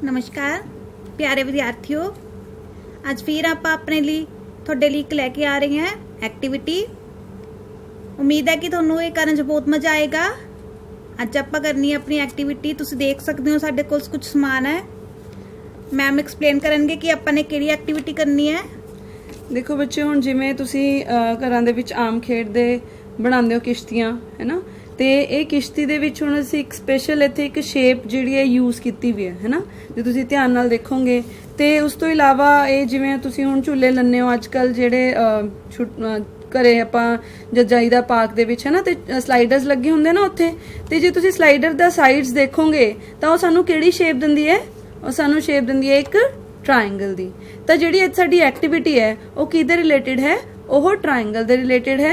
नमस्कार प्यारे विद्यार्थियों, ਅੱਜ फिर आप अपने लिए ਤੁਹਾਡੇ ਲਈ ਇੱਕ ਲੈ ਕੇ ਆ ਰਹੇ ਹਾਂ एक्टिविटी। उम्मीद है कि ਤੁਹਾਨੂੰ ਇਹ ਕਰਨ 'ਚ ਬਹੁਤ ਮਜ਼ਾ ਆਏਗਾ। ਅੱਜ ਆਪਾਂ ਕਰਨੀ ਹੈ ਆਪਣੀ ਐਕਟੀਵਿਟੀ। ਤੁਸੀਂ ਦੇਖ ਸਕਦੇ ਹੋ ਸਾਡੇ ਕੋਲ ਕੁਝ ਸਮਾਨ ਹੈ। ਮੈਮ ਐਕਸਪਲੇਨ ਕਰਨਗੇ ਕਿ ਆਪਾਂ ਨੇ ਕਿਹੜੀ ਐਕਟੀਵਿਟੀ ਕਰਨੀ ਹੈ। देखो बच्चे, हुण जिवें तुसीं घरां दे विच आम खेडदे बनांदे हो किश्तियां, है ना, ਤੇ ਇਹ ਕਿਸ਼ਤੀ ਦੇ ਵਿੱਚ ਹੁਣ ਅਸੀਂ ਇੱਕ ਸਪੈਸ਼ਲ ਇੱਥੇ ਇੱਕ ਸ਼ੇਪ ਜਿਹੜੀ ਹੈ ਯੂਜ਼ ਕੀਤੀ ਵੀ ਹੈ ਨਾ, ਜੇ ਤੁਸੀਂ ਧਿਆਨ ਨਾਲ ਦੇਖੋਗੇ। ਤੇ ਉਸ ਤੋਂ ਇਲਾਵਾ ਇਹ ਜਿਵੇਂ ਤੁਸੀਂ ਹੁਣ ਝੂਲੇ ਲੰਨੇ ਹੋ ਅੱਜ ਕੱਲ ਜਿਹੜੇ ਘਰੇ ਆਪਾਂ ਜਦ ਜਾਈਦਾ ਪਾਰਕ ਦੇ ਵਿੱਚ, ਹੈ ਨਾ, ਤੇ ਸਲਾਈਡਰਸ ਲੱਗੇ ਹੁੰਦੇ ਨਾ ਉੱਥੇ। ਤੇ ਜੇ ਤੁਸੀਂ ਸਲਾਈਡਰ ਦਾ ਸਾਈਡਸ ਦੇਖੋਗੇ ਤਾਂ ਉਹ ਸਾਨੂੰ ਕਿਹੜੀ ਸ਼ੇਪ ਦਿੰਦੀ ਹੈ? ਉਹ ਸਾਨੂੰ ਸ਼ੇਪ ਦਿੰਦੀ ਹੈ ਇੱਕ ट्रायंगल दी। तो जिहड़ी साडी एक्टिविटी है वो किहदे रिलेटेड है? वो ट्रायंगल दे रिलेटेड है।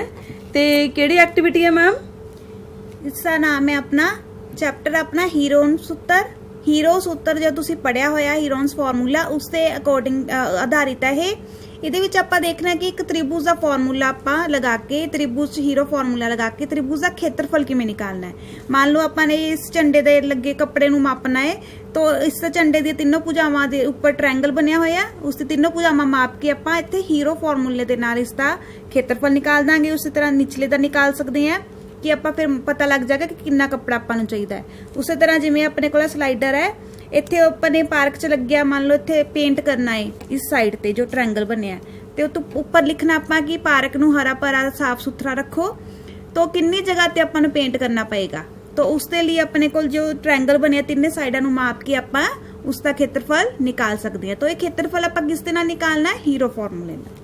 ते किहड़ी एक्टिविटी है मैम? इसका नाम है अपना चैप्टर अपना हीरोन सूत्र। हीरो सूत्र जो तुसी पढ़िया होया हीरोन्स फार्मूला उसके अकॉर्डिंग आधारित है ये। ਇਹਦੇ ਵਿੱਚ ਆਪਾਂ ਦੇਖਣਾ ਕਿ ਇੱਕ ਤ੍ਰਿਭੁਜ ਦਾ ਫਾਰਮੂਲਾ ਆਪਾਂ ਲਗਾ ਕੇ ਤ੍ਰਿਭੁਜ ਚ ਹੀਰੋ ਫਾਰਮੂਲਾ ਲਗਾ ਕੇ ਤ੍ਰਿਭੁਜ ਦਾ ਖੇਤਰਫਲ ਕਿਵੇਂ ਨਿਕਾਲਣਾ ਹੈ। ਮੰਨ ਲਓ ਆਪਾਂ ਨੇ ਇਸ ਝੰਡੇ ਦੇ ਲੱਗੇ ਕੱਪੜੇ ਨੂੰ ਮਾਪਣਾ ਹੈ, तो इस झंडे दी तीनों भुजावां दे उपर ट्रायंगल बनया होया, उसकी तीनों भुजावां माप के आपां इत्थे हीरो फार्मूले दे नाल इसदा खेत्रफल निकाल दांगे। उसी तरह निचले दा निकाल सकते हैं कि आपां फिर पता लग जाएगा कि कितना कपड़ा आपां नूं चाहीदा है। उसी तरह जिवें अपने कोल स्लाइडर है, इत्थे अपने पार्क च लग्या, मान लो इत्थे पेंट करना है इस साइड ते जो ट्रायंगल बनया ते उपर लिखना आपां कि पार्क नूं हरा भरा साफ सुथरा रखो। तो कितनी जगह ते आपां नूं पेंट करना पएगा, तो उसके लिए अपने को जो ट्रायंगल बने तीनों साइडा नूं माप के आपां उसका खेत्रफल निकाल सकते हैं। तो ये खेत्रफल आपां किस दे नाल निकालना है? हीरो फार्मूले नाल।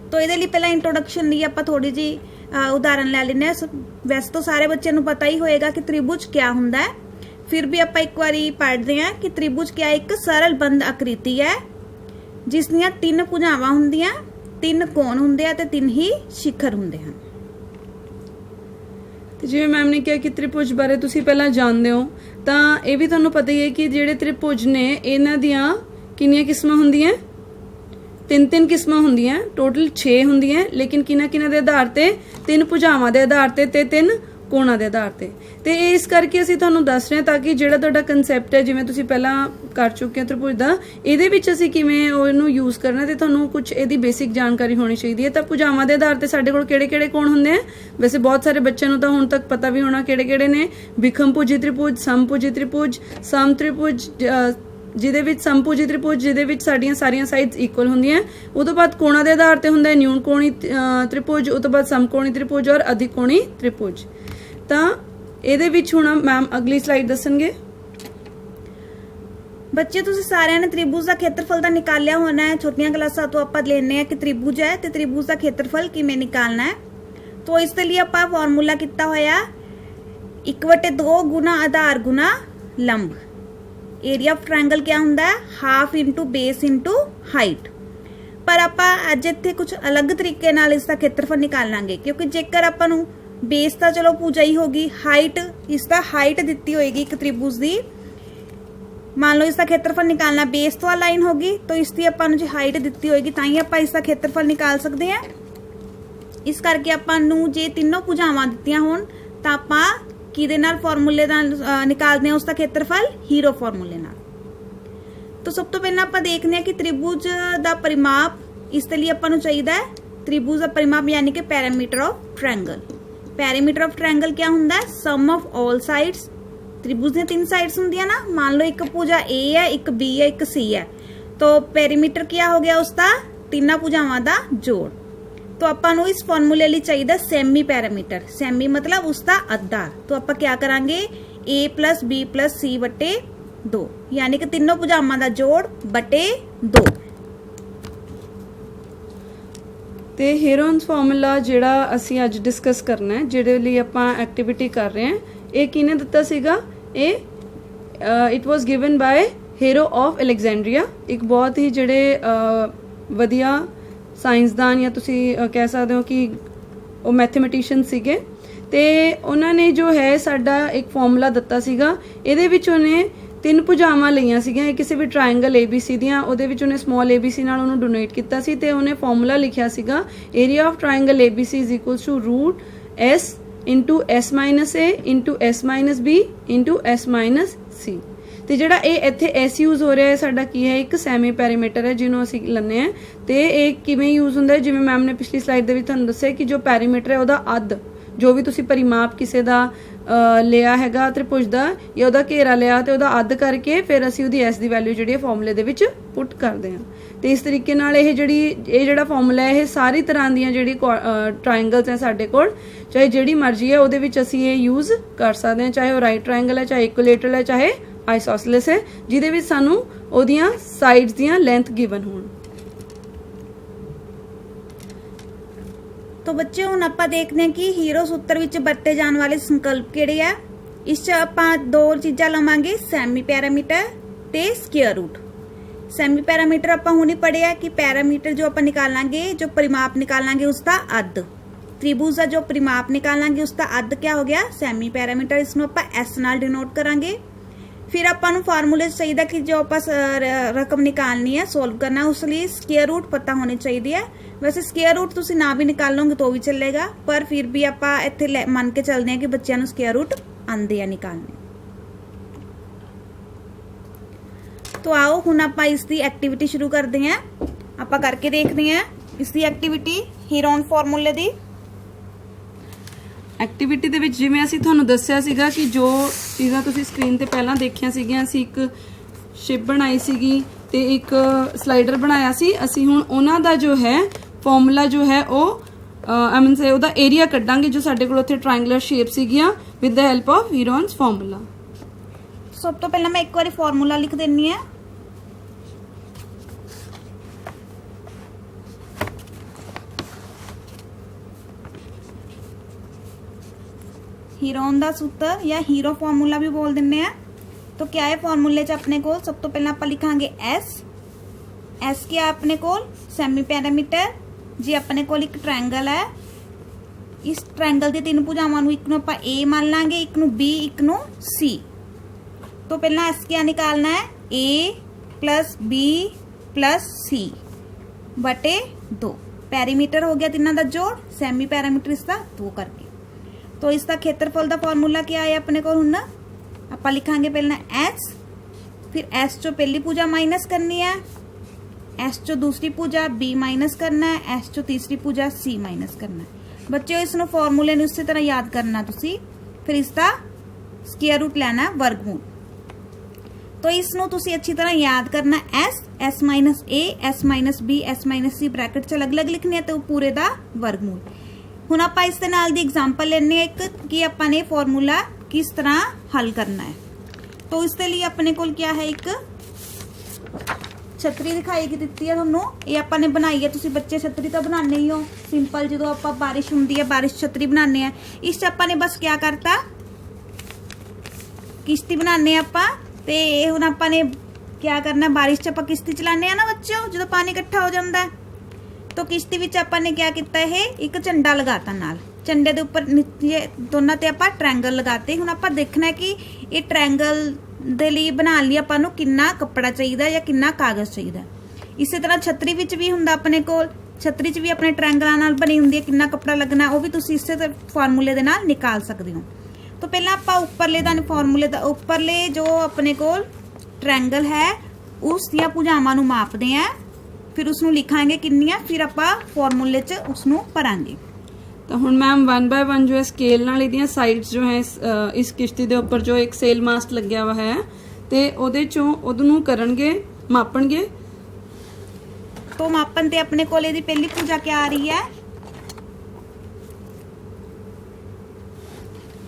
तो इहदे लई पहला इंट्रोडक्शन लई आपां थोड़ी जी उदाहरण ले लैने। वैसे तो सारे बच्चों नूं पता ही होएगा कि त्रिभुज क्या हुंदा है, फिर भी आपां एक बारी पढ़दे हां कि त्रिभुज क्या एक सरल बंद आकृति है जिस दीयां तीन भुजावां हुंदियां, तीन कोण हुंदे आ ते तीन ही शिखर हुंदे हन। जिवें मैम ने कहा कि त्रिभुज बारे तुसीं पहलां जाणदे हो, तां ਇਹ ਵੀ ਤੁਹਾਨੂੰ ਪਤਾ ਹੀ ਹੈ ਕਿ ਜਿਹੜੇ त्रिभुज ਨੇ ਇਹਨਾਂ ਦੀਆਂ ਕਿੰਨੀਆਂ ਕਿਸਮਾਂ ਹੁੰਦੀਆਂ? ਤਿੰਨ ਕਿਸਮਾਂ ਹੁੰਦੀਆਂ, ਟੋਟਲ 6 ਹੁੰਦੀਆਂ, ਲੇਕਿਨ ਕਿਹਨਾਂ ਦੇ ਆਧਾਰ ਤੇ? 3 ਭੁਜਾਵਾਂ ਦੇ ਆਧਾਰ ਤੇ 3 ਕੋਣਾਂ ਦੇ ਆਧਾਰ ਤੇ। ਤੇ ਇਸ ਕਰਕੇ ਅਸੀਂ ਤੁਹਾਨੂੰ ਦੱਸ ਰਹੇ ਹਾਂ ਤਾਂ ਕਿ ਜਿਹੜਾ ਤੁਹਾਡਾ ਕਨਸੈਪਟ ਹੈ, ਜਿਵੇਂ ਤੁਸੀਂ ਪਹਿਲਾਂ ਕਰ ਚੁੱਕੇ ਹੋ त्रिभुज ਦਾ, ਇਹਦੇ ਵਿੱਚ ਅਸੀਂ ਕਿਵੇਂ ਉਹਨੂੰ ਯੂਜ਼ ਕਰਨਾ ਤੇ ਤੁਹਾਨੂੰ ਕੁਝ ਇਹਦੀ ਬੇਸਿਕ ਜਾਣਕਾਰੀ ਹੋਣੀ ਚਾਹੀਦੀ ਹੈ। ਤਾਂ ਭੁਜਾਵਾਂ ਦੇ ਆਧਾਰ ਤੇ ਸਾਡੇ ਕੋਲ ਕਿਹੜੇ ਕੋਣ ਹੁੰਦੇ ਆ? ਵੈਸੇ ਬਹੁਤ ਸਾਰੇ ਬੱਚਿਆਂ ਨੂੰ ਤਾਂ ਹੁਣ ਤੱਕ ਪਤਾ ਵੀ ਹੋਣਾ ਕਿਹੜੇ ਨੇ। ਵਿਖਮਭੁਜੀ त्रिभुज, ਸਮਭੁਜੀ त्रिभुज, ਸਮ त्रिभुज, ਜਿਹਦੇ ਵਿੱਚ ਸਮਭੁਜੀ त्रिभुज ਜਿਹਦੇ ਵਿੱਚ ਸਾਡੀਆਂ ਸਾਰੀਆਂ ਸਾਈਡਸ ਇਕੁਅਲ ਹੁੰਦੀਆਂ। ਉਹ ਤੋਂ ਬਾਅਦ ਕੋਣਾਂ ਦੇ ਆਧਾਰ ਤੇ ਹੁੰਦਾ ਨਿਊਨ ਕੋਣੀ त्रिभुज, ਉਹ ਤੋਂ ਬਾਅਦ ਸਮਕੋਣੀ त्रिभुज ਔਰ ਅਧਿਕੋਣੀ त्रिभुज। ਤਾਂ ਇਹਦੇ ਵਿੱਚ ਹੁਣ ਮੈਮ ਅਗਲੀ ਸਲਾਈਡ ਦੱਸਣਗੇ। ਬੱਚੇ ਤੁਸੀਂ ਸਾਰਿਆਂ ਨੇ त्रिभुज ਦਾ ਖੇਤਰਫਲ ਤਾਂ ਨਿਕਾਲਿਆ ਹੋਣਾ ਹੈ। ਛੋਟੀਆਂ ਕਲਾਸਾਂ ਤੋਂ ਆਪਾਂ ਲੈਣੇ ਆ ਕਿ त्रिभुज ਹੈ ਤੇ त्रिभुज ਦਾ ਖੇਤਰਫਲ ਕਿਵੇਂ ਨਿਕਾਲਣਾ ਹੈ। तो ਇਸ ਦੇ ਲਈ ਆਪਾਂ ਫਾਰਮੂਲਾ ਕੀਤਾ ਹੋਇਆ 1/2 ਗੁਣਾ ਆਧਾਰ ਗੁਣਾ ਲੰਬ। एरिया ऑफ ट्रायंगल क्या हुंदा है? Half into base into height. पर आपां अज इत्थे कुछ अलग तरीके नाल इसका खेत्रफल निकालांगे, क्योंकि जेकर आपां नूं बेस तां चलो पूजा ही होगी, हाइट इसका हाइट दित्ती होएगी एक त्रिभुज दी। मान लो इसका खेत्रफल निकालना बेस तो लाइन होगी, तो इसकी आपां नूं जे हाइट दित्ती होएगी तां ही आपां इसका खेत्रफल निकाल सकते हैं। इस करके आपां नूं जे तीनों भुजावां दित्तियां होण तां आपां किहदे नाल फार्मूले नाल निकालदे हैं उसका खेत्रफल? हीरो फार्मूले नाल। तो सब तो पहला आपां देखने कि त्रिभुज दा परिमाप इस दे लई आपां नूं चाहीदा है त्रिभुज दा परिमाप यानी कि parameter of triangle. Parameter of triangle क्या हुंदा है? सम ऑफ ऑल साइड्स। त्रिभुज दी 3 साइड्स हुंदियां ना, मान लो एक भुजा ए है, एक बी है, एक सी है, तो पैरीमीटर क्या हो गया उसका? तीनों भुजावां दा जोड़। तो आपां नूं इस फार्मूले लिए चाहिए सेमी पैरामीटर। सेमी मतलब उसका अद्धा। तो आपां क्या करांगे? a प्लस बी प्लस सी बटे 2, यानी कि तीनों भुजावां दा जोड़ बटे 2। ਤੇ ਹੀਰੋਨਸ ਫਾਰਮੂਲਾ ਜਿਹੜਾ ਅਸੀਂ ਅੱਜ ਡਿਸਕਸ ਕਰਨਾ ਹੈ, ਜਿਹੜੇ ਲਈ ਆਪਾਂ ਐਕਟੀਵਿਟੀ ਕਰ ਰਹੇ ਹਾਂ, ਇਹ ਕਿਹਨੇ ਦਿੱਤਾ ਸੀਗਾ? ਇਹ it was given ਬਾय hero of Alexandria, ਇੱਕ ਬਹੁਤ ਹੀ ਜਿਹੜੇ ਵਧੀਆ ਸਾਇੰਸਦਾਨ ਜਾਂ ਤੁਸੀਂ ਕਹਿ ਸਕਦੇ ਹੋ ਕਿ ਉਹ ਮੈਥਮੈਟੀਸ਼ੀਅਨ ਸੀਗੇ। ਤੇ ਉਹਨਾਂ ਨੇ ਜੋ ਹੈ ਸਾਡਾ ਇੱਕ ਫਾਰਮੂਲਾ ਦਿੱਤਾ ਸੀਗਾ। ਇਹਦੇ ਵਿੱਚ ਉਹਨੇ 3 ਭੁਜਾਵਾਂ ਲਈਆਂ ਸੀਗੀਆਂ ਕਿਸੇ ਵੀ ਟ੍ਰਾਇੰਗਲ ABC ਦੀਆਂ, ਉਹਦੇ ਵਿੱਚ ਉਹਨੇ ਸਮਾਲ ABC ਨਾਲ ਉਹਨੂੰ ਡੋਨੇਟ ਕੀਤਾ ਸੀ ਤੇ ਉਹਨੇ ਫਾਰਮੂਲਾ ਲਿਖਿਆ ਸੀਗਾ area of triangle ABC is equals to root S into S minus A into S minus B into S minus C। ਤੇ ਜਿਹੜਾ ਇਹ ਇੱਥੇ ਐਸ ਯੂਜ਼ ਹੋ ਰਿਹਾ ਹੈ ਸਾਡਾ ਕੀ ਹੈ, ਇੱਕ ਸੈਮੀ ਪੈਰੀਮੀਟਰ ਹੈ ਜਿਹਨੂੰ ਅਸੀਂ ਲੈਂਦੇ ਆ। ਤੇ ਇਹ ਕਿਵੇਂ ਯੂਜ਼ ਹੁੰਦਾ ਹੈ, ਜਿਵੇਂ ਮੈਮ ਨੇ ਪਿਛਲੀ ਸਲਾਈਡ ਦੇ ਵਿੱਚ ਤੁਹਾਨੂੰ ਦੱਸਿਆ ਕਿ ਜੋ ਪੈਰੀਮੀਟਰ ਹੈ ਉਹਦਾ ਅੱਧ, ਜੋ ਵੀ ਤੁਸੀਂ ਪਰਿਮਾਪ ਕਿਸੇ ਦਾ ਲਿਆ ਹੈਗਾ ਤ੍ਰਿਭੁਜ ਦਾ ਜਾਂ ਉਹਦਾ ਘੇਰਾ ਲਿਆ ਤੇ ਉਹਦਾ ਅੱਧ ਕਰਕੇ ਫਿਰ ਅਸੀਂ ਉਹਦੀ ਐਸ ਦੀ ਵੈਲਿਊ ਜਿਹੜੀ ਹੈ ਫਾਰਮੂਲੇ ਦੇ ਵਿੱਚ ਪੁੱਟ ਕਰਦੇ ਹਾਂ। ਤੇ ਇਸ ਤਰੀਕੇ ਨਾਲ ਇਹ ਜਿਹੜਾ ਫਾਰਮੂਲਾ ਹੈ ਇਹ ਸਾਰੀ ਤਰ੍ਹਾਂ ਦੀਆਂ ਜਿਹੜੀ ਟ੍ਰਾਇੰਗਲਸ ਹੈ ਸਾਡੇ ਕੋਲ, ਚਾਹੇ ਜਿਹੜੀ ਮਰਜ਼ੀ ਹੈ ਉਹਦੇ ਵਿੱਚ ਅਸੀਂ ਇਹ ਯੂਜ਼ ਕਰ ਸਕਦੇ ਹਾਂ, ਚਾਹੇ ਉਹ ਰਾਈਟ ਟ੍ਰਾਇੰਗਲ ਹੈ, ਚਾਹੇ ਇਕੁਇਲੇਟਰਲ ਹੈ, ਚਾਹੇ ਆਈਸੋਸੇਲਸ ਹੈ, ਜਿਹਦੇ ਵਿੱਚ ਸਾਨੂੰ ਉਹਦੀਆਂ ਸਾਈਡਸ ਦੀਆਂ ਲੈਂਥ ਗਿਵਨ ਹੋਣ। तो बच्चे हुण आपां देखते हैं कि हीरो सूत्र विच वरते जाने वाले संकल्प किहड़े आ। इस च आपां दो चीज़ां लवांगे, सैमी पैरामीटर ते स्क्वायर रूट। सैमी पैरामीटर आपां हुणे पढ़िया कि पैरामीटर जो आपां निकालांगे, जो परिमाप निकालांगे उसका अद्ध, त्रिभुज का जो परिमाप निकालांगे उसका अद्ध क्या हो गया, सैमी पैरामीटर। इसनूं आपां एस नाल डिनोट करांगे। फिर आपां नूं फार्मूले चाहिए कि जो आपां रकम निकालनी है, सोल्व करना, उस लिए स्क्वायर रूट पता होनी चाहिए है। वैसे स्क्वायर रूट तुसी ना भी निकालोगे तो भी चलेगा, पर फिर भी आपां इत्थे मन के चलते हैं कि बच्चों नूं स्क्वायर रूट आंदे आ निकालने। तो आओ हुण आपां इसकी एक्टिविटी शुरू करते हैं, आपां करके देखते हैं इसकी एक्टिविटी हीरोन फार्मूले दी। ਐਕਟੀਵਿਟੀ ਦੇ ਵਿੱਚ ਜਿਵੇਂ ਅਸੀਂ ਤੁਹਾਨੂੰ ਦੱਸਿਆ ਸੀਗਾ ਕਿ ਜੋ ਚੀਜ਼ਾਂ ਤੁਸੀਂ ਸਕਰੀਨ ਤੇ ਪਹਿਲਾਂ ਦੇਖੀਆਂ ਸੀਗੀਆਂ, ਅਸੀਂ ਇੱਕ ਸ਼ਿਪ ਬਣਾਈ ਸੀਗੀ ਤੇ ਇੱਕ ਸਲਾਈਡਰ ਬਣਾਇਆ ਸੀ। ਅਸੀਂ ਹੁਣ ਉਹਨਾਂ ਦਾ ਜੋ ਹੈ ਫਾਰਮੂਲਾ ਜੋ ਹੈ ਉਹ ਉਹਦਾ ਏਰੀਆ ਕੱਢਾਂਗੇ ਜੋ ਸਾਡੇ ਕੋਲ ਉੱਥੇ ਟ੍ਰਾਇੰਗੂਲਰ ਸ਼ੇਪ ਸੀਗੀਆਂ with the help of Heron's formula. ਸਭ ਤੋਂ ਪਹਿਲਾਂ ਮੈਂ ਇੱਕ ਵਾਰੀ ਫਾਰਮੂਲਾ ਲਿਖ ਦਿੰਨੀ ਆ। हीरोन दा सूत्र या हीरो फॉर्मूला भी बोल दिंने हैं। तो क्या है फॉर्मूले च अपने को सब तो पहला आप लिखांगे एस। एस क्या अपने को सैमी पैरामीटर जी, अपने को एक ट्रायंगल है, इस ट्रायंगल के तीन भुजावां नूं एक नूं आपां ए मान लांगे, एक नूं बी, एक नूं सी। तो पहला एस क्या निकालना है, ए प्लस बी प्लस सी बटे 2। पैरीमीटर हो गया तीनों का जोड़, सैमी पैरामीटर इसका 2 करके। तो इसका खेत्रफल का फॉर्मूला क्या है अपने को, हुण आपां लिखांगे पहला एस, फिर एस चो पहली भुजा माइनस करनी है, एस चो दूसरी भुजा बी माइनस करना है, एस चो तीसरी भुजा सी माइनस करना है। बच्चों इसनूं फॉर्मूले नूं इसी तरह याद करना तुसी। फिर इसका स्क्वायर रूट लेना है, वर्गमूल। तो इसनूं तुसी अच्छी तरह याद करना, S minus A, S minus B, S minus C bracket च अलग अलग लिखने हैं, तो पूरे का वर्गमूल। हुण आपां इस दे नाल दी एग्जाम्पल लेने एक कि आपां ने फॉर्मूला किस तरह हल करना है। तो इसके लिए अपने कोल क्या है, एक छतरी दिखाई दी है तुहानूं, ये आपां ने बनाई है। तुसीं बच्चे छतरी तो बनाने ही हो, सिंपल जो आपां बारिश हुंदी है बारिश छतरी बनाने हैं। इस आपां ने बस क्या करता, किश्ती बनाने आपां। ते हुण आपां ने क्या करना, बारिश च आपां किश्ती चलाने ना बच्चों, जो पानी इकट्ठा हो जाता है। तो किश्ती विच आपां ने क्या किया है, एक झंडा लगाता नाल, झंडे दे उपर नीचे दोनों ते आपां ट्रायंगल लगाते। हुण आपां देखना है कि ये ट्रायंगल दे लई बनाउण लई आपां नूं किन्ना कपड़ा चाहिए या किन्ना कागज़ चाहिए। इसी तरह छतरी विच भी हुंदा अपने कोल, छतरी च भी अपने ट्रायंगलां नाल बनी हुंदी है, किन्ना कपड़ा लगना वो भी तुसीं इसे फार्मूले दे नाल निकाल सकदे हो। तो पहला आपां उपरले दा फार्मूले दा उपरले जो अपने कोल ट्रायंगल है उस दियां भुजावां नूं मापदे हैं, फिर उसनूं लिखांगे किन्नियां, फिर आपां फार्मूले च उसनूं भरांगे। तो हुण मैम 1 बाय 1 जो है स्केल नाल इहदियां साइड्स जो है इस किश्ती दे उपर जो एक सेल मास्ट लग्या हुआ है ते ओहदे चों ओदनूं करनगे, मापणगे। तो मापन ते अपने कोल इहदी पहली भुजा क्या आ रही है,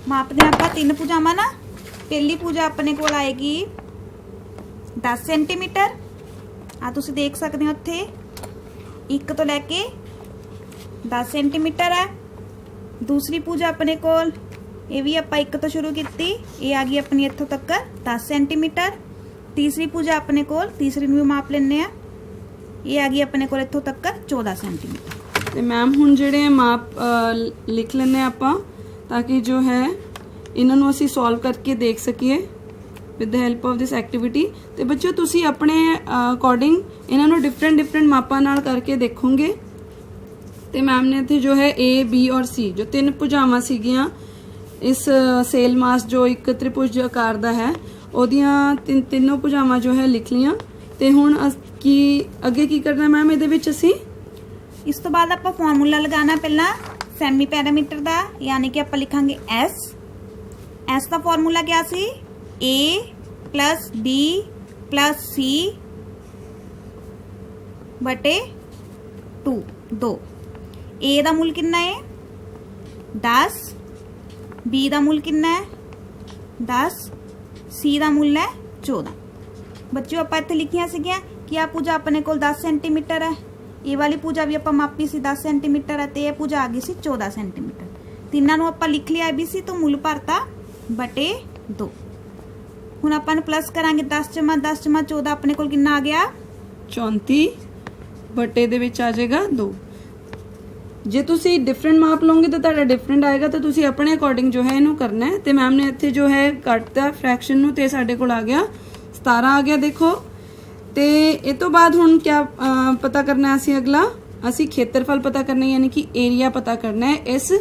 मापदे आपां 3 भुजावां ना। पहली भुजा अपने कोल आएगी 10 सेंटीमीटर, आ तुसीं देख सकते हो उत्थे 1 तो लैके 10 सेंटीमीटर है। दूसरी भुजा अपने कोल ये भी आपां 1 तो शुरू की, ये आ गई अपनी इत्थों तक 10 सेंटीमीटर। तीसरी भुजा अपने कोल, तीसरी नूं भी माप लेने आ, ये आ गई अपने कोल इत्थों तक 14 सेंटीमीटर। ते मैम हुण जिहड़े माप लिख लेने आपां ताकि जो है इन्हां नूं असीं सॉल्व करके देख सकीए with the help of this activity. तो बच्चों तुसी अपने अकॉर्डिंग इन्होंने डिफरेंट मापां नाल करके देखोगे। तो मैम ने इत्थे जो है ए, बी और सी जो 3 भुजावां सीगियां इस सेल मास जो एक त्रिभुज आकार दा है ਉਹਦੀਆਂ ਤਿੰਨੋਂ ਭੁਜਾਵਾਂ ਜੋ ਹੈ ਲਿਖ ਲੀਆਂ। ਤੇ ਹੁਣ ਕੀ ਅੱਗੇ ਕੀ ਕਰਨਾ ਮੈਮ ਇਹਦੇ ਵਿੱਚ ਅਸੀਂ? ਇਸ ਤੋਂ ਬਾਅਦ ਆਪਾਂ ਫਾਰਮੂਲਾ ਲਗਾਉਣਾ ਪਹਿਲਾਂ ਸੈਮੀ ਪੈਰਾਮੀਟਰ ਦਾ, ਯਾਨੀ ਕਿ ਆਪਾਂ ਲਿਖਾਂਗੇ S ਦਾ ਫਾਰਮੂਲਾ ਕਿਆ ਸੀ? A + B + C बटे 2। A ਦਾ ਮੁੱਲ ਕਿੰਨਾ ਹੈ? 10। B ਦਾ ਮੁੱਲ ਕਿੰਨਾ ਹੈ? 10। C ਦਾ ਮੁੱਲ ਹੈ 14। ਬੱਚਿਓ ਆਪਾਂ ਇੱਥੇ ਲਿਖੀਆਂ ਸੀਗੀਆਂ ਕਿ ਆ ਪੂਜਾ ਆਪਣੇ ਕੋਲ 10 ਸੈਂਟੀਮੀਟਰ ਹੈ, ਇਹ ਵਾਲੀ ਪੂਜਾ ਵੀ ਆਪਾਂ ਮਾਪੀ ਸੀ 10 ਸੈਂਟੀਮੀਟਰ ਹੈ, ਤੇ ਇਹ ਪੂਜਾ ਆ ਗਈ ਸੀ 14 ਸੈਂਟੀਮੀਟਰ। ਤਿੰਨਾਂ ਨੂੰ ਆਪਾਂ ਲਿਖ ਲਿਆ ABC ਤੋਂ ਮੁੱਲ ਭਰਤਾ ਬਟੇ 2। ਹੁਣ ਆਪਾਂ ਨੂੰ ਪਲੱਸ ਕਰਾਂਗੇ 10 ਜਮਾ 10 ਜਮਾ 14 ਆਪਣੇ ਕੋਲ ਕਿੰਨਾ ਆ ਗਿਆ? 34 ਬਟੇ ਦੇ ਵਿੱਚ ਆ ਜਾਏਗਾ 2। ਜੇ ਤੁਸੀਂ ਡਿਫਰੈਂਟ ਮਾਪ ਲਓਗੇ ਤਾਂ ਤੁਹਾਡਾ ਡਿਫਰੈਂਟ ਆਏਗਾ, ਤਾਂ ਤੁਸੀਂ ਆਪਣੇ ਅਕੋਰਡਿੰਗ ਜੋ ਹੈ ਇਹਨੂੰ ਕਰਨਾ ਹੈ। ਤੇ ਮੈਮ ਨੇ ਇੱਥੇ ਜੋ ਹੈ ਕੱਟਤਾ ਫ੍ਰੈਕਸ਼ਨ ਨੂੰ, ਤੇ ਸਾਡੇ ਕੋਲ ਆ ਗਿਆ 17 ਆ ਗਿਆ ਦੇਖੋ। ਤੇ ਇਹ ਤੋਂ ਬਾਅਦ ਹੁਣ ਕਿਆ ਪਤਾ ਕਰਨਾ ਅਸੀਂ? ਅਗਲਾ ਅਸੀਂ ਖੇਤਰਫਲ ਪਤਾ ਕਰਨਾ, ਯਾਨੀ ਕਿ ਏਰੀਆ ਪਤਾ ਕਰਨਾ ਹੈ ਇਸ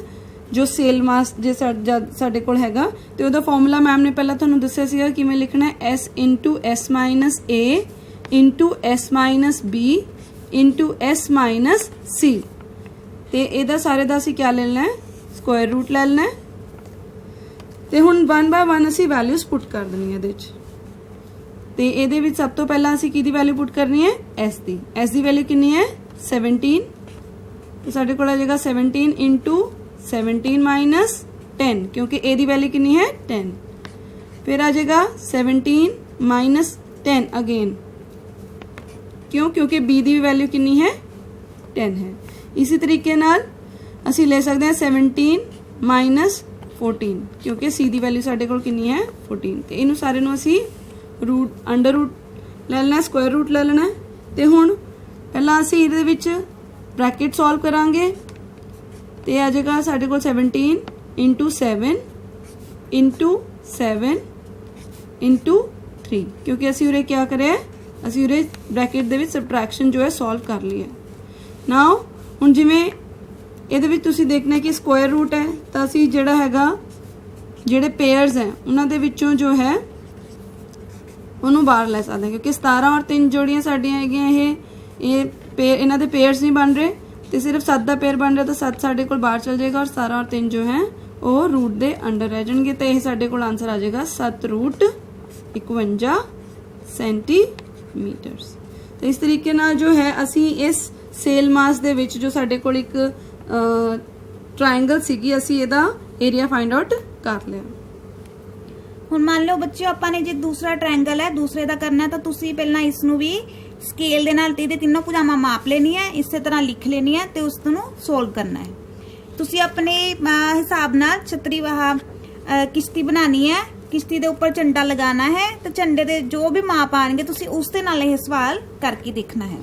ਜੋ ਸੇਲ ਮਾਸ ਜੇ ਸਾਡੇ ਕੋਲ ਹੈਗਾ। ਤੇ ਉਹਦਾ ਫਾਰਮੂਲਾ ਮੈਮ ਨੇ ਪਹਿਲਾਂ ਤੁਹਾਨੂੰ ਦੱਸਿਆ ਸੀਗਾ ਕਿਵੇਂ ਲਿਖਣਾ ਹੈ, S × S - A × S - B × S - C। ਤੇ ਇਹਦਾ ਸਾਰੇ ਦਾ ਅਸੀਂ ਕਿਆ ਲੈ ਲੈਣਾ ਹੈ? ਸਕੁਆਇਰ ਰੂਟ ਲੈ ਲੈਣਾ ਹੈ। ਤੇ ਹੁਣ 1 ਬਾय 1 ਅਸੀਂ ਵੈਲਿਊਜ਼ ਪੁੱਟ ਕਰ ਦੇਣੀ ਹੈ ਇਹਦੇ ਵਿੱਚ। ਤੇ ਇਹਦੇ ਵਿੱਚ ਸਭ ਤੋਂ ਪਹਿਲਾਂ ਅਸੀਂ ਕਿਹਦੀ ਵੈਲਿਊ ਪੁੱਟ ਕਰਨੀ ਹੈ? S ਦੀ ਵੈਲਿਊ ਕਿੰਨੀ ਹੈ? 17। ਤੇ ਸਾਡੇ ਕੋਲ ਆ ਜਾਏਗਾ 17 × 17 - 10, ਕਿਉਂਕਿ A ਦੀ ਵੈਲਿਊ ਕਿੰਨੀ ਹੈ? 10। ਫਿਰ ਆ ਜਾਏਗਾ 17 - 10 ਅਗੇਨ, क्यों? क्योंकि B ਦੀ वैल्यू कितनी है? 10 है। इसी तरीके नाल ਅਸੀਂ ले सकते हैं 17 - 14, क्योंकि C ਦੀ वैल्यू ਸਾਡੇ ਕੋਲ ਕਿੰਨੀ ਹੈ? 14। ਤੇ ਇਹਨੂੰ ਸਾਰੇ ਨੂੰ ਅਸੀਂ ਅੰਡਰ ਰੂਟ ਲੈ ਲੈਣਾ, ਸਕੁਆਇਰ ਰੂਟ ਲੈ ਲੈਣਾ। ਤੇ ਹੁਣ ਪਹਿਲਾਂ ਅਸੀਂ ਇਹਦੇ ਵਿੱਚ ਬ੍ਰੈਕਟ ਸੋਲਵ ਕਰਾਂਗੇ, ਤੇ ਆ ਜਾਏਗਾ ਸਾਡੇ ਕੋਲ 17 × 7 × 7 × 3, क्योंकि ਅਸੀਂ ਉਰੇ क्या ਕਰਿਆ? ਅਸੀਂ ਉਰੇ ਬ੍ਰੈਕਟ ਦੇ ਵਿੱਚ ਸਬਟ੍ਰੈਕਸ਼ਨ ਜੋ ਹੈ ਸੋਲਵ ਕਰ ਲਈ ਹੈ। ਨਾਓ ਹੁਣ ਜਿਵੇਂ ਇਹਦੇ ਵਿੱਚ ਤੁਸੀਂ ਦੇਖਣਾ ਕਿ ਸਕੁਆਇਰ ਰੂਟ ਹੈ, ਤਾਂ ਅਸੀਂ ਜਿਹੜਾ ਹੈਗਾ ਜਿਹੜੇ ਪੇਅਰਸ ਹੈ ਉਹਨਾਂ ਦੇ ਵਿੱਚੋਂ ਜੋ ਹੈ ਉਹਨੂੰ ਬਾਹਰ ਲੈ ਸਕਦੇ ਹਾਂ, ਕਿਉਂਕਿ 17 ਔਰ 3 ਜੋੜੀਆਂ ਸਾਡੀਆਂ ਹੈਗੀਆਂ, ਇਹਨਾਂ ਦੇ ਪੇਅਰਸ ਨਹੀਂ ਬਣ ਰਹੇ, ਤੇ ਸਿਰਫ 7 ਦਾ ਪੇਅਰ ਬਣ ਰਿਹਾ, ਤਾਂ 7 ਸਾਡੇ ਕੋਲ ਬਾਹਰ ਚਲ ਜਾਏਗਾ, ਔਰ 17 ਔਰ 3 ਜੋ ਹੈ ਉਹ ਰੂਟ ਦੇ ਅੰਡਰ ਰਹਿ ਜਾਣਗੇ। ਤੇ ਇਹ ਸਾਡੇ ਕੋਲ ਆਨਸਰ ਆ ਜਾਏਗਾ 7√51 ਸੈਂਟੀਮੀਟਰਸ। ਤੇ ਇਸ ਤਰੀਕੇ ਨਾਲ ਜੋ ਹੈ ਅਸੀਂ ਇਸ ਸੇਲ ਮਾਸ ਦੇ ਵਿੱਚ ਜੋ ਸਾਡੇ ਕੋਲ ਇੱਕ ਟ੍ਰਾਇੰਗਲ ਸੀਗੀ, ਅਸੀਂ ਇਹਦਾ ਏਰੀਆ ਫਾਈਂਡ ਆਊਟ ਕਰ ਲਿਆ। ਹੁਣ ਮੰਨ ਲਓ ਬੱਚਿਓ ਆਪਾਂ ਨੇ ਜੇ ਦੂਸਰਾ ਟ੍ਰਾਇੰਗਲ ਹੈ ਦੂਸਰੇ ਦਾ ਕਰਨਾ ਹੈ, ਤਾਂ ਤੁਸੀਂ ਪਹਿਲਾਂ ਇਸ ਨੂੰ ਵੀ ਸਕੇਲ ਦੇ ਨਾਲ ਇਹਦੇ ਤਿੰਨੋਂ ਭੁਜਾਵਾਂ ਮਾਪ ਲੈਣੀ ਹੈ, ਇਸੇ ਤਰ੍ਹਾਂ ਲਿਖ ਲੈਣੀ ਹੈ, ਤੇ ਉਸ ਨੂੰ ਸੋਲਵ ਕਰਨਾ ਹੈ। ਤੁਸੀਂ ਆਪਣੇ ਹਿਸਾਬ ਨਾਲ ਛਤਰੀ ਕਿਸ਼ਤੀ ਬਣਾਣੀ ਹੈ, किश्ती दे ऊपर झंडा लगाना है, तो झंडे दे जो भी माप आएंगे तुसी उस दे नाल यह सवाल करके देखना है।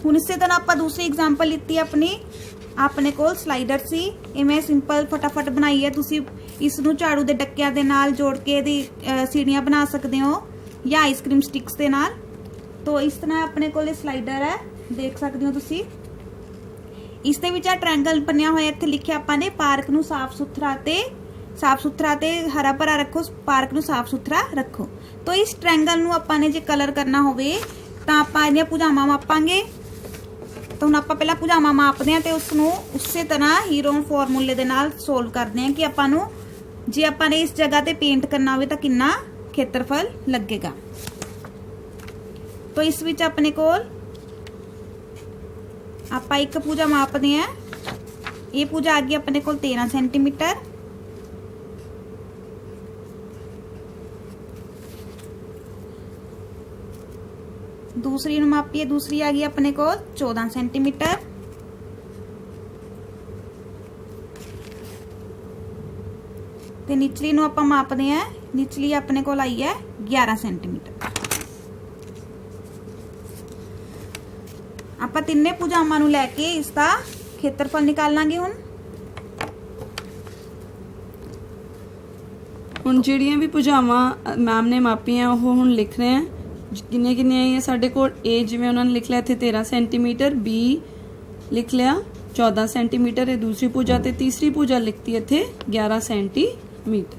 हुण इसे तरह आपां दूसरी एग्जाम्पल लित्ती अपनी, अपने कोल स्लाइडर सी, इवें सिंपल फटाफट बनाई है। तुसी इस नूं झाड़ू दे डक्कियां दे नाल जोड़ के इहदी सीढ़ियां बना सकदे हो या आइसक्रीम स्टिक्स दे नाल। तो इस तरह अपने कोल स्लाइडर है, देख सकते हो तुसी। इस दे विच ट्रायंगल बनिया होया, इत्थे लिखिया आपां ने पार्क नूं साफ सुथरा ते हरा भरा रखो, पार्क नूं साफ सुथरा रखो। तो इस ट्रायंगल नूं आपां ने जे कलर करना होवे तां आपां इहदियां भुजावां मापांगे। तो हुण आपां पहलां भुजावां मापदे हां ते उस नूं उਸੇ तरह हीरो फॉर्मूले दे नाल सोल्व करदे हां कि आपां नूं जे आपां ने इस जगह ते पेंट करना होवे तां किन्ना खेत्रफल लगेगा। तो इस विच अपने कोल आपां एक भुजा मापदे हां, ये भुजा आ गई अपने कोल 13 सेंटीमीटर। दूसरी नूं मापीए, दूसरी आ गई अपने को 14 सेंटीमीटर। ते निचली नूं आपां मापदे हैं, निचली अपने को आई है 11 सेंटीमीटर। आपां तिन्ने भुजावां नूं लैके इसका खेत्रफल निकालांगे। हुण जिहड़ियां भी भुजावां मैम ने मापियां ओह हुण लिख रहे हैं किन्ने किन्ने आई साडे कोल। ए जिवें उन्होंने लिख लिया इत्थे 13 सेंटीमीटर, बी लिख लिया 14 सेंटीमीटर, ये दूसरी भुजा, ते तीसरी भुजा लिखती है इत्थे 11 सेंटीमीटर।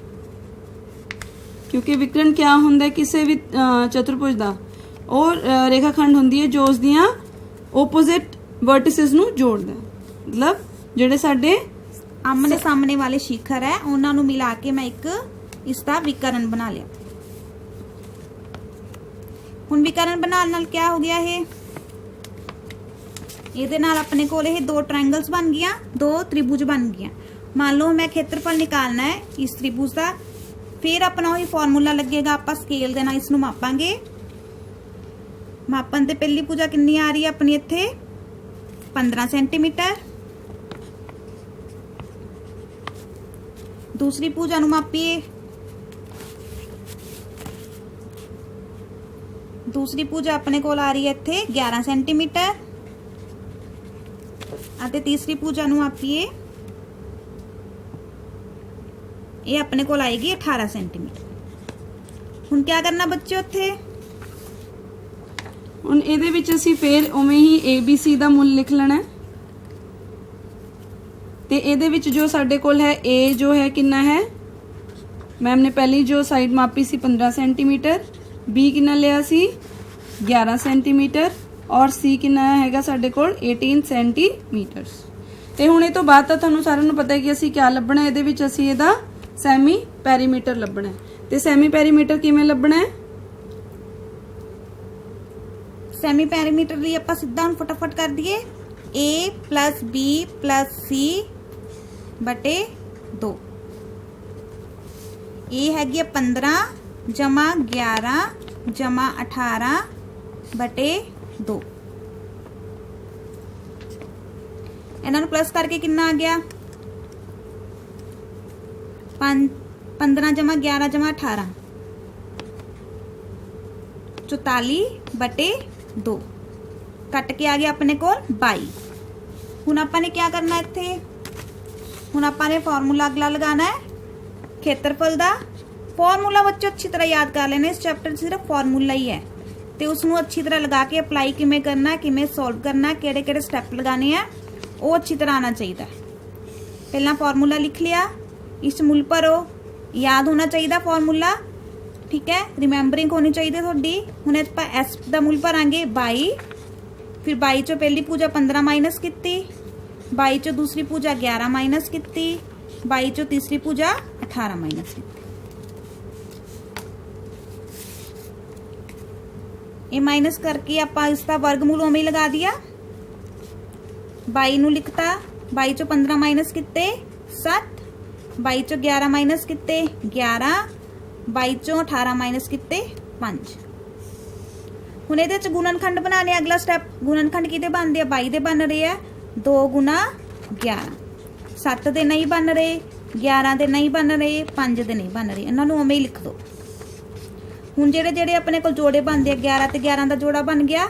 ਕਿਉਂਕਿ ਵਿਕਰਨ ਕਿਆ ਹੁੰਦਾ ਕਿਸੇ ਵੀ ਚਤੁਰਭੁਜ ਦਾ, ਉਹ ਰੇਖਾਖੰਡ ਹੁੰਦੀ ਹੈ ਜੋ ਉਸ ਦੀਆਂ ਆਪੋਜ਼ਿਟ ਵਰਟਿਸਿਸ ਨੂੰ ਜੋੜਦਾ, ਮਤਲਬ ਜਿਹੜੇ ਸਾਡੇ ਆਮਨੇ ਸਾਹਮਣੇ ਵਾਲੇ ਸ਼ਿਖਰ ਹੈ ਉਹਨਾਂ ਨੂੰ ਮਿਲਾ ਕੇ ਮੈਂ ਇੱਕ ਇਸ ਦਾ ਵਿਕਰਨ ਬਣਾ ਲਿਆ। ਹੁਣ ਵਿਕਰਨ ਬਣਾਉਣ ਨਾਲ ਕੀ ਹੋ ਗਿਆ, ਇਹਦੇ ਨਾਲ ਆਪਣੇ ਕੋਲ ਇਹ ਦੋ ट्रायंगल्स बन गया, दो त्रिभुज बन गया। मान लो मैं क्षेत्रफल निकालना है इस त्रिभुज का, फिर अपना वही फॉर्मूला लगेगा, आप स्केल देना इसनू मापांगे। मापन ते पहली भुजा कितनी आ रही है अपनी इत्थे 15 सेंटीमीटर, दूसरी भुजा नू मापीए, दूसरी भुजा अपने कोल आ रही है इत्थे 11 सेंटीमीटर, ਅਤੇ तीसरी भुजा नू मापीए, ये अपने कोल आएगी 18 सेंटीमीटर। हुण क्या करना बच्चों उत्थे, ਹੁਣ ਇਹਦੇ ਵਿੱਚ ਅਸੀਂ ਫੇਰ ਉਵੇਂ ਹੀ ABC ਦਾ ਮੁੱਲ ਲਿਖ ਲੈਣਾ ਹੈ। ਤੇ ਇਹਦੇ ਵਿੱਚ ਜੋ ਸਾਡੇ ਕੋਲ ਹੈ A ਜੋ ਹੈ ਕਿੰਨਾ ਹੈ, ਮੈਮ ਨੇ ਪਹਿਲੀ ਜੋ ਸਾਈਡ ਮਾਪੀ ਸੀ 15 सेंटीमीटर, B ਕਿੰਨਾ ਲਿਆ ਸੀ 11 सेंटीमीटर और C ਕਿੰਨਾ ਹੈਗਾ ਸਾਡੇ ਕੋਲ 18 सेंटीमीटर। ਤੇ ਹੁਣ ਇਹ ਤੋਂ ਬਾਅਦ ਤਾਂ ਤੁਹਾਨੂੰ ਸਾਰਿਆਂ ਨੂੰ ਪਤਾ ਹੈ ਕਿ ਅਸੀਂ ਕੀ ਲੱਭਣਾ ਹੈ, ਇਹਦੇ ਵਿੱਚ ਅਸੀਂ ਇਹਦਾ ਸੈਮੀ ਪੈਰੀਮੀਟਰ ਲੱਭਣਾ ਹੈ। ਤੇ ਸੈਮੀ ਪੈਰੀਮੀਟਰ ਕਿਵੇਂ ਲੱਭਣਾ ਹੈ, ਸੈਮੀ ਪੈਰੀਮੀਟਰ ਲਈ ਆਪਾਂ ਸਿੱਧਾ ਹੁਣ ਫਟਾਫਟ ਕਰ ਦਈਏ, A + B + C ਬਟੇ 2। ਇਹ ਹੈਗੀ ਹੈ 15 ਜਮਾ 11 ਜਮਾ 18 ਬਟੇ 2। ਇਹਨਾਂ ਨੂੰ ਪਲੱਸ ਕਰਕੇ ਕਿੰਨਾ ਆ ਗਿਆ 15 ਜਮਾ 11 ਜਮਾ 18 44 ਬਟੇ 2 ਕੱਟ ਕੇ ਆ ਗਿਆ ਆਪਣੇ ਕੋਲ 22। ਹੁਣ ਆਪਾਂ ਨੇ ਕੀ ਕਰਨਾ ਇੱਥੇ, ਹੁਣ ਆਪਾਂ ਨੇ ਫਾਰਮੂਲਾ ਅਗਲਾ ਲਗਾਣਾ ਹੈ ਖੇਤਰਫਲ ਦਾ। ਫਾਰਮੂਲਾ ਬੱਚੋ ਅੱਛੀ ਤਰ੍ਹਾਂ ਯਾਦ ਕਰ ਲੈਣਾ, ਇਸ ਚੈਪਟਰ 'ਚ ਸਿਰਫ ਫਾਰਮੂਲਾ ਹੀ ਹੈ ਤੇ ਉਸ ਨੂੰ ਅੱਛੀ ਤਰ੍ਹਾਂ ਲਗਾ ਕੇ ਅਪਲਾਈ ਕਿਵੇਂ ਕਰਨਾ, ਕਿਵੇਂ ਸੋਲਵ ਕਰਨਾ, ਕਿਹੜੇ ਕਿਹੜੇ ਸਟੈਪ ਲਗਾਣੇ ਆ ਉਹ ਅੱਛੀ ਤਰ੍ਹਾਂ ਆਣਾ ਚਾਹੀਦਾ। ਪਹਿਲਾਂ ਫਾਰਮੂਲਾ ਲਿਖ ਲਿਆ, ਇਸ ਮੁੱਲ ਭਰੋ, याद होना चाहिए फॉर्मूला, ठीक है, रिमेंबरिंग होनी चाहिए थोड़ी। हुण आपां एस का मुल भरांगे 22, फिर 22 चो पहली पूजा 15 माइनस की, 22 चो दूसरी पूजा 11 माइनस की, 22 चो तीसरी पूजा 18 माइनस की। ये माइनस करके आपां इसका वर्गमूल उवें लगा दिया। 22 नूं लिखता, 22 चो 15 माइनस किते 7, 22 चो 11 माइनस किते 11, 22 चो 18 माइनस किते 5। हुण इहदे च गुणनखंड बनाने, अगला स्टैप गुणनखंड किहदे बनदे आ 22 दे बन रहे हैं, 2 गुना 11, 7 दे नहीं बन रहे, 11 दे नहीं बन रहे, 5 दे नहीं बन रहे, इन्हां नूं उवें ही लिख दो। हुण जेड़े जेड़े अपने कोल जोड़े बनदे 11 ते 11 दा जोड़ा बन गया,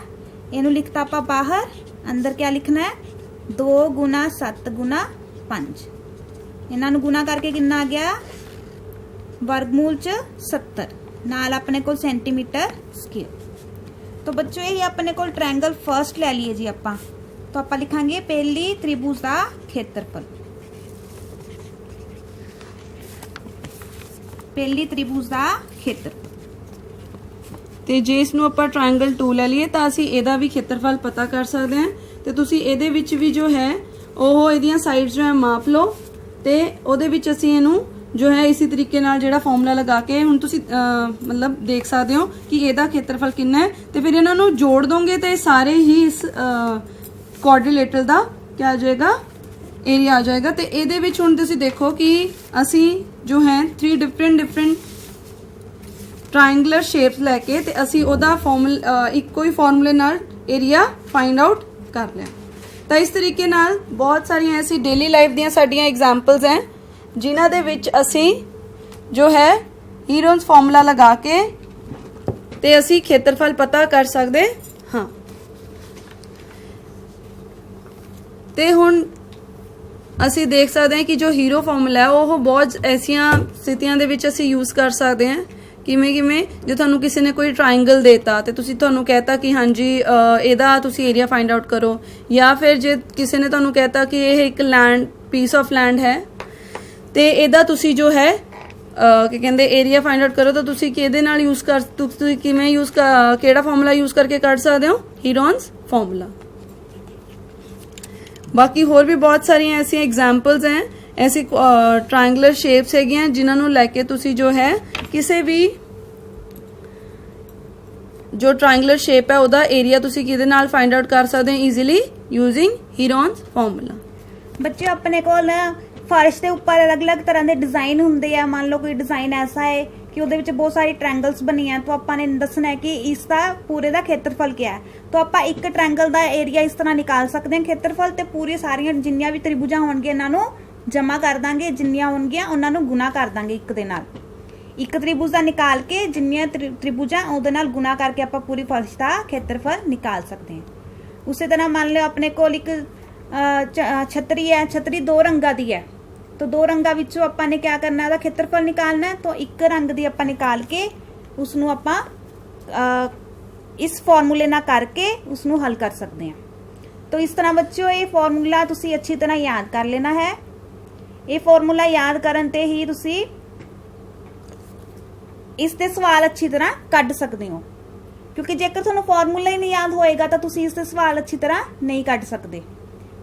इहनूं लिखता आपां बाहर, अंदर क्या लिखना है 2 गुना 7 गुना 5। इन्हां नूं गुना करके कितना आ गया वर्गमूल च 70, नाल अपने को सेंटीमीटर स्केयर। तो बच्चों यही अपने को ट्रायंगल फर्स्ट ले लिए जी आपां, तो आपां लिखांगे पहली त्रिभुज का क्षेत्रफल, पहली त्रिभुज का क्षेत्रफल। ਤੇ ਜੇ ਇਸ ਨੂੰ ਆਪਾਂ ਟ੍ਰਾਇੰਗਲ 2 ਲੈ ਲਈਏ ਤਾਂ ਅਸੀਂ ਇਹਦਾ ਵੀ ਖੇਤਰਫਲ ਪਤਾ ਕਰ ਸਕਦੇ ਹਾਂ। ਤੇ ਤੁਸੀਂ ਇਹਦੇ ਵਿੱਚ ਵੀ ਜੋ ਹੈ ਉਹ ਇਹਦੀਆਂ ਸਾਈਡਸ ਜੋ ਹੈ ਮਾਪ ਲਓ ਤੇ ਉਹਦੇ ਵਿੱਚ ਅਸੀਂ ਇਹਨੂੰ ਜੋ ਹੈ ਇਸੇ ਤਰੀਕੇ ਨਾਲ ਜਿਹੜਾ ਫਾਰਮੂਲਾ ਲਗਾ ਕੇ ਹੁਣ ਤੁਸੀਂ ਮਤਲਬ ਦੇਖ ਸਕਦੇ ਹੋ ਕਿ ਇਹਦਾ ਖੇਤਰਫਲ ਕਿੰਨਾ ਹੈ ਤੇ ਫਿਰ ਇਹਨਾਂ ਨੂੰ ਜੋੜ ਦੋਗੇ ਤੇ ਸਾਰੇ ਹੀ ਇਸ ਕੁਆਡਰੀਲੇਟਰਲ ਦਾ ਕੀ ਆ ਜਾਏਗਾ ਏਰੀਆ ਆ ਜਾਏਗਾ। ਤੇ ਇਹਦੇ ਵਿੱਚ ਹੁਣ ਤੁਸੀਂ ਦੇਖੋ ਕਿ ਅਸੀਂ ਜੋ ਹੈ 3 ਡਿਫਰੈਂਟ ट्रायंगुलर शेप्स लैके ते असी ओदा फॉर्मूला इक्को ही फॉर्मूले नाल एरिया फाइंड आउट कर लिया। तो इस तरीके नाल बहुत सारी ऐसी डेली लाइफ दियां साडियां एग्जाम्पल्स हैं जिन्हां दे विच असी जो है हीरोन्स फॉर्मूला लगा के ते असी खेत्रफल पता कर सकते हाँ। ते हुण असी देख सकते हैं कि जो हीरो फॉर्मूला है वो बहुत ऐसियां स्थितियां दे विच असी यूज कर सकते हैं। ਕਿਵੇਂ ਜੇ ਤੁਹਾਨੂੰ ਕਿਸੇ ਨੇ ਕੋਈ ਟ੍ਰਾਇੰਗਲ ਦੇਤਾ ਤੇ ਤੁਸੀਂ ਤੁਹਾਨੂੰ ਕਹਿਤਾ ਕਿ ਹਾਂਜੀ ਇਹਦਾ ਤੁਸੀਂ ਏਰੀਆ ਫਾਈਂਡ ਆਊਟ ਕਰੋ, ਜਾਂ ਫਿਰ ਜੇ ਕਿਸੇ ਨੇ ਤੁਹਾਨੂੰ ਕਹਿਤਾ ਕਿ ਇਹ ਇੱਕ ਲੈਂਡ ਪੀਸ ਆਫ ਲੈਂਡ ਹੈ ਤੇ ਇਹਦਾ ਤੁਸੀਂ ਜੋ ਹੈ ਕੀ ਕਹਿੰਦੇ ਏਰੀਆ ਫਾਈਂਡ ਆਊਟ ਕਰੋ ਤਾਂ ਤੁਸੀਂ ਕਿਹਦੇ ਨਾਲ ਯੂਜ਼ ਕਰ ਤੁਸੀਂ ਕਿਵੇਂ ਯੂਜ਼ ਕਿਹੜਾ ਫਾਰਮੂਲਾ ਯੂਜ਼ ਕਰਕੇ ਕੱਢ ਸਕਦੇ ਹੋ ਹੀਰੋਨਸ ਫਾਰਮੂਲਾ। ਬਾਕੀ ਹੋਰ ਵੀ ਬਹੁਤ ਸਾਰੀਆਂ ਐਸੀਆਂ ਐਗਜ਼ਾਮਪਲਸ ਹੈ, ਐਸੀ ਟ੍ਰਾਇੰਗੂਲਰ ਸ਼ੇਪਸ ਹੈਗੀਆਂ ਜਿਨ੍ਹਾਂ ਨੂੰ ਲੈ ਕੇ ਤੁਸੀਂ ਜੋ ਹੈ ਕਿਸੇ ਵੀ ਜੋ ਟ੍ਰਾਇੰਗੂਲਰ ਸ਼ੇਪ ਹੈ ਉਹਦਾ ਏਰੀਆ ਤੁਸੀਂ ਕਿਹਦੇ ਨਾਲ ਫਾਈਂਡ ਆਊਟ ਕਰ ਸਕਦੇ ਹੋ ਈਜ਼ੀਲੀ ਯੂਜ਼ਿੰਗ ਹੀਰੋਨਸ ਫਾਰਮੂਲਾ। ਬੱਚੇ ਆਪਣੇ ਕੋਲ ਫਰਸ਼ ਦੇ ਉੱਪਰ ਅਲੱਗ-ਅਲੱਗ ਤਰ੍ਹਾਂ ਦੇ ਡਿਜ਼ਾਈਨ ਹੁੰਦੇ ਆ। ਮੰਨ ਲਓ ਕੋਈ ਡਿਜ਼ਾਈਨ ਐਸਾ ਹੈ ਕਿ ਉਹਦੇ ਵਿੱਚ ਬਹੁਤ ਸਾਰੀ ਟ੍ਰਾਇੰਗਲਸ ਬਣੀ ਹੈ, ਤਾਂ ਆਪਾਂ ਨੇ ਦੱਸਣਾ ਹੈ ਕਿ ਇਸ ਦਾ ਪੂਰੇ ਦਾ ਖੇਤਰਫਲ ਕੀ ਹੈ। ਤਾਂ ਆਪਾਂ ਇੱਕ ਟ੍ਰਾਇੰਗਲ ਦਾ ਏਰੀਆ ਇਸ ਤਰ੍ਹਾਂ ਨਿਕਾਲ ਸਕਦੇ ਹਾਂ ਖੇਤਰਫਲ, ਤੇ ਪੂਰੀ ਸਾਰੀਆਂ ਜਿੰਨੀਆਂ ਵੀ ਤ੍ਰਿਭੁਜਾਂ ਹੋਣਗੀਆਂ ਇਹਨਾਂ ਨੂੰ ਜਮਾ ਕਰ ਦਾਂਗੇ, ਜਿੰਨੀਆਂ ਹੋਣਗੀਆਂ ਉਹਨਾਂ ਨੂੰ ਗੁਣਾ ਕਰ ਦਾਂਗੇ ਇੱਕ ਦੇ ਨਾਲ। ਇੱਕ ਤ੍ਰਿਭੁਜ ਦਾ ਨਿਕਾਲ ਕੇ ਜਿੰਨੀਆਂ ਤ੍ਰਿਭੁਜਾਂ ਉਹਦੇ ਨਾਲ ਗੁਣਾ ਕਰਕੇ ਆਪਾਂ ਪੂਰੀ ਫਰਸ਼ ਦਾ ਖੇਤਰਫਲ ਨਿਕਾਲ ਸਕਦੇ ਹਾਂ। ਉਸੇ ਤਰ੍ਹਾਂ ਮੰਨ ਲਿਓ ਆਪਣੇ ਕੋਲ ਇੱਕ ਛਤਰੀ ਹੈ, ਛਤਰੀ 2 ਰੰਗਾਂ ਦੀ ਹੈ, ਤਾਂ 2 ਰੰਗਾਂ ਵਿੱਚੋਂ ਆਪਾਂ ਨੇ ਕਿਆ ਕਰਨਾ, ਉਹਦਾ ਖੇਤਰਫਲ ਨਿਕਾਲਣਾ ਹੈ। ਤਾਂ ਇੱਕ ਰੰਗ ਦੀ ਆਪਾਂ ਨਿਕਾਲ ਕੇ ਉਸ ਨੂੰ ਆਪਾਂ ਇਸ ਫਾਰਮੂਲੇ ਨਾਲ ਕਰਕੇ ਉਸ ਨੂੰ ਹੱਲ ਕਰ ਸਕਦੇ ਹਾਂ। ਤਾਂ ਇਸ ਤਰ੍ਹਾਂ ਬੱਚਿਓ ਇਹ ਫਾਰਮੂਲਾ ਤੁਸੀਂ ਅੱਛੀ ਤਰ੍ਹਾਂ ਯਾਦ ਕਰ ਲੈਣਾ ਹੈ। ਇਹ ਫਾਰਮੂਲਾ ਯਾਦ ਕਰਨ ਤੇ ਹੀ ਤੁਸੀਂ ਇਸ ਦੇ ਸਵਾਲ ਅੱਛੀ ਤਰ੍ਹਾਂ ਕੱਢ ਸਕਦੇ ਹੋ, ਕਿਉਂਕਿ ਜੇਕਰ ਤੁਹਾਨੂੰ ਫਾਰਮੂਲਾ ਹੀ ਨਹੀਂ ਯਾਦ ਹੋਏਗਾ ਤਾਂ ਤੁਸੀਂ ਇਸ ਦੇ ਸਵਾਲ ਅੱਛੀ ਤਰ੍ਹਾਂ ਨਹੀਂ ਕੱਢ ਸਕਦੇ।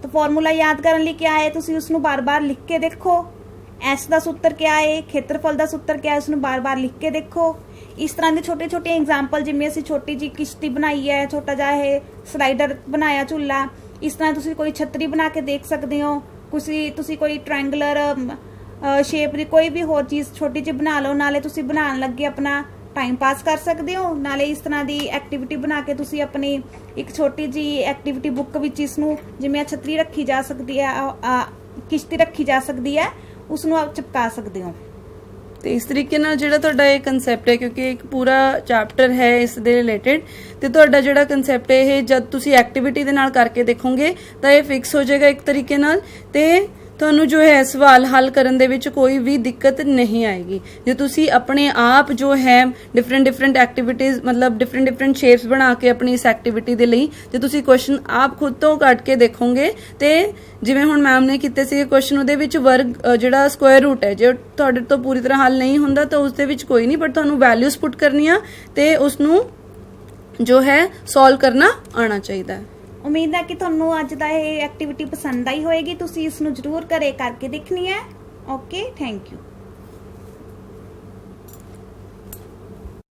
ਤਾਂ ਫਾਰਮੂਲਾ ਯਾਦ ਕਰਨ ਲਈ ਕਿਆ ਹੈ, ਤੁਸੀਂ ਉਸ ਨੂੰ ਬਾਰ-ਬਾਰ ਲਿਖ ਕੇ ਦੇਖੋ। ਐਸ ਦਾ ਸੂਤਰ ਕਿਆ ਹੈ, ਖੇਤਰਫਲ ਦਾ ਸੂਤਰ ਕਿਆ ਹੈ, ਉਸ ਨੂੰ ਬਾਰ-ਬਾਰ ਲਿਖ ਕੇ ਦੇਖੋ। ਇਸ ਤਰ੍ਹਾਂ ਦੇ ਛੋਟੇ-ਛੋਟੇ ਐਗਜ਼ਾਮਪਲ, ਜਿਵੇਂ ਅਸੀਂ ਛੋਟੀ ਜੀ ਕਿਸ਼ਤੀ ਬਣਾਈ ਹੈ, ਛੋਟਾ ਜਿਹਾ ਇਹ ਸਲਾਈਡਰ ਬਣਾਇਆ ਝੂਲਾ, ਇਸ ਤਰ੍ਹਾਂ ਤੁਸੀਂ ਕੋਈ ਛਤਰੀ ਬਣਾ ਕੇ ਦੇਖ ਸਕਦੇ ਹੋ। ਤੁਸੀਂ ਕੋਈ ਟ੍ਰਾਇੰਗੂਲਰ ਸ਼ੇਪ ਦੀ ਕੋਈ ਵੀ ਹੋਰ ਚੀਜ਼ ਛੋਟੀ ਜਿਹੀ ਬਣਾ ਲਓ, ਨਾਲੇ ਤੁਸੀਂ ਬਣਾਉਣ ਲੱਗੇ ਆਪਣਾ ਟਾਈਮ ਪਾਸ ਕਰ ਸਕਦੇ ਹੋ, ਨਾਲੇ ਇਸ ਤਰ੍ਹਾਂ ਦੀ ਐਕਟੀਵਿਟੀ ਬਣਾ ਕੇ ਤੁਸੀਂ ਆਪਣੀ ਇੱਕ ਛੋਟੀ ਜਿਹੀ ਐਕਟੀਵਿਟੀ ਬੁੱਕ ਵਿੱਚ ਇਸ ਨੂੰ, ਜਿਵੇਂ ਛਤਰੀ ਰੱਖੀ ਜਾ ਸਕਦੀ ਹੈ, ਕਿਸ਼ਤੀ ਰੱਖੀ ਜਾ ਸਕਦੀ ਹੈ, ਉਸ ਨੂੰ ਆਪ ਚਿਪਕਾ ਸਕਦੇ ਹੋ। ਤੇ ਇਸ ਤਰੀਕੇ ਨਾਲ ਜਿਹੜਾ ਤੁਹਾਡਾ ਇਹ ਕਨਸੈਪਟ ਹੈ, ਕਿਉਂਕਿ ਇੱਕ ਪੂਰਾ ਚੈਪਟਰ ਹੈ ਇਸ ਦੇ ਰਿਲੇਟਡ, ਤੇ ਤੁਹਾਡਾ ਜਿਹੜਾ ਕਨਸੈਪਟ ਹੈ ਇਹ ਜਦ ਤੁਸੀਂ ਐਕਟੀਵਿਟੀ ਦੇ ਨਾਲ ਕਰਕੇ ਦੇਖੋਗੇ ਤਾਂ ਇਹ ਫਿਕਸ ਹੋ ਜਾਏਗਾ ਇੱਕ ਤਰੀਕੇ ਨਾਲ, ਤੇ ਤੁਹਾਨੂੰ ਜੋ ਹੈ ਸਵਾਲ ਹੱਲ ਕਰਨ ਦੇ ਵਿੱਚ ਕੋਈ ਵੀ ਦਿੱਕਤ ਨਹੀਂ ਆਏਗੀ। ਜੇ ਤੁਸੀਂ ਆਪਣੇ ਆਪ ਜੋ ਹੈ ਡਿਫਰੈਂਟ ਐਕਟੀਵਿਟੀਜ਼, ਮਤਲਬ ਡਿਫਰੈਂਟ ਸ਼ੇਪਸ ਬਣਾ ਕੇ ਆਪਣੀ ਇਸ ਐਕਟੀਵਿਟੀ ਦੇ ਲਈ ਜੇ ਤੁਸੀਂ ਕੁਐਸਚਨ ਆਪ ਖੁਦ ਤੋਂ ਕੱਢ ਕੇ ਦੇਖੋਗੇ, ਤੇ ਜਿਵੇਂ ਹੁਣ ਮੈਮ ਨੇ ਕੀਤੇ ਸੀ ਕੁਐਸਚਨ, ਉਹਦੇ ਵਿੱਚ ਵਰਗ ਜਿਹੜਾ ਸਕੁਆਇਰ ਰੂਟ ਹੈ, ਜੇ ਤੁਹਾਡੇ ਤੋਂ ਪੂਰੀ ਤਰ੍ਹਾਂ ਹੱਲ ਨਹੀਂ ਹੁੰਦਾ ਤਾਂ ਉਸ ਦੇ ਵਿੱਚ ਕੋਈ ਨਹੀਂ, ਬਟ ਤੁਹਾਨੂੰ ਵੈਲਿਊਜ਼ ਪੁੱਟ ਕਰਨੀਆਂ ਤੇ ਉਸ ਨੂੰ ਜੋ ਹੈ ਸੋਲਵ ਕਰਨਾ ਆਉਣਾ ਚਾਹੀਦਾ ਹੈ। ਉਮੀਦ ਹੈ ਕਿ ਤੁਹਾਨੂੰ ਅੱਜ ਦਾ ਇਹ ਐਕਟੀਵਿਟੀ ਪਸੰਦ ਆਈ ਹੋਏਗੀ। ਤੁਸੀਂ ਇਸ ਨੂੰ ਜ਼ਰੂਰ ਘਰੇ ਕਰਕੇ ਦੇਖਣੀ ਹੈ। Okay, thank you.